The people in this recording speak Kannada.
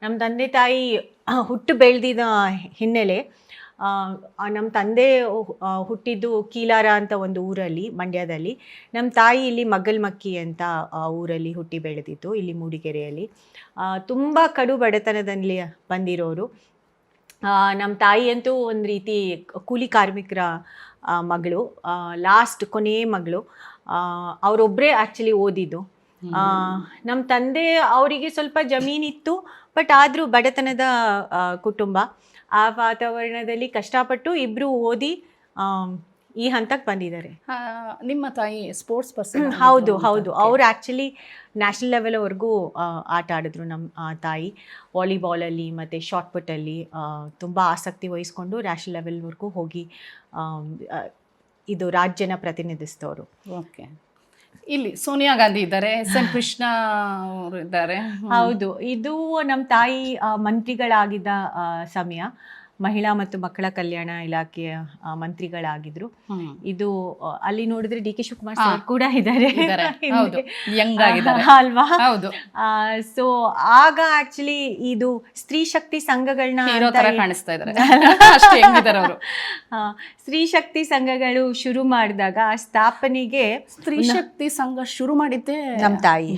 ನಮ್ಮ ತಂದೆ ತಾಯಿ ಹುಟ್ಟು ಬೆಳೆದಿದ್ದ ಹಿನ್ನೆಲೆ, ನಮ್ಮ ತಂದೆ ಹುಟ್ಟಿದ್ದು ಕೀಲಾರ ಅಂತ ಒಂದು ಊರಲ್ಲಿ, ಮಂಡ್ಯದಲ್ಲಿ. ನಮ್ಮ ತಾಯಿ ಇಲ್ಲಿ ಮಗ್ಗಲ್ಮಕ್ಕಿ ಅಂತ ಊರಲ್ಲಿ ಹುಟ್ಟಿ ಬೆಳೆದಿತ್ತು, ಇಲ್ಲಿ ಮೂಡಿಗೆರೆಯಲ್ಲಿ. ತುಂಬ ಕಡು ಬಡತನದಲ್ಲಿ ಬಂದಿರೋರು. ನಮ್ಮ ತಾಯಿ ಅಂತೂ ಒಂದು ರೀತಿ ಕೂಲಿ ಕಾರ್ಮಿಕರ ಮಗಳು, ಕೊನೆಯ ಮಗಳು. ಅವರೊಬ್ಬರೇ ಆ್ಯಕ್ಚುಲಿ ಓದಿದ್ದು. ನಮ್ಮ ತಂದೆ ಅವರಿಗೆ ಸ್ವಲ್ಪ ಜಮೀನಿತ್ತು, ಬಟ್ ಆದರೂ ಬಡತನದ ಕುಟುಂಬ. ಆ ವಾತಾವರಣದಲ್ಲಿ ಕಷ್ಟಪಟ್ಟು ಇಬ್ಬರು ಓದಿ ಈ ಹಂತಕ್ಕೆ ಬಂದಿದ್ದಾರೆ. ನಿಮ್ಮ ತಾಯಿ ಸ್ಪೋರ್ಟ್ಸ್ ಪರ್ಸನ್? ಹೌದು ಹೌದು, ಅವರು ಆ್ಯಕ್ಚುಲಿ ನ್ಯಾಷನಲ್ ಲೆವೆಲ್ವರೆಗೂ ಆಟ ಆಡಿದ್ರು. ನಮ್ಮ ತಾಯಿ ವಾಲಿಬಾಲಲ್ಲಿ ಮತ್ತು ಶಾರ್ಟ್ ಪುಟ್ಟಲ್ಲಿ ತುಂಬ ಆಸಕ್ತಿ ವಹಿಸ್ಕೊಂಡು ನ್ಯಾಷನಲ್ ಲೆವೆಲ್ವರೆಗೂ ಹೋಗಿ ಇದು ರಾಜ್ಯನ ಪ್ರತಿನಿಧಿಸಿದವರು. ಓಕೆ. ಇಲ್ಲಿ ಸೋನಿಯಾ ಗಾಂಧಿ ಇದ್ದಾರೆ, ಎಸ್.ಎಂ. ಕೃಷ್ಣ ಅವರು ಇದ್ದಾರೆ. ಹೌದು, ಇದು ನಮ್ಮ ತಾಯಿ ಮಂತ್ರಿಗಳಾಗಿದ್ದ ಸಮಯ, ಮಹಿಳಾ ಮತ್ತು ಮಕ್ಕಳ ಕಲ್ಯಾಣ ಇಲಾಖೆಯ ಮಂತ್ರಿಗಳಾಗಿದ್ರು. ಇದು ಅಲ್ಲಿ ನೋಡಿದ್ರೆ ಡಿ ಕೆ ಶಿವಕುಮಾರ್ ಸರ್ ಕೂಡ ಇದ್ದಾರೆ ಅಲ್ವಾ? ಸೊ ಆಗ ಆಕ್ಚುಲಿ ಇದು ಸ್ತ್ರೀ ಶಕ್ತಿ ಸಂಘಗಳನ್ನ ಕಾಣಿಸ್ತಾ ಇದ್ದಾರೆ. ಸ್ತ್ರೀ ಶಕ್ತಿ ಸಂಘಗಳು ಶುರು ಮಾಡಿದಾಗ ಆ ಸ್ಥಾಪನೆಗೆ ಸ್ತ್ರೀ ಶಕ್ತಿ ಸಂಘ ಶುರು ಮಾಡಿದ್ದೆ ನಮ್ಮ ತಾಯಿ.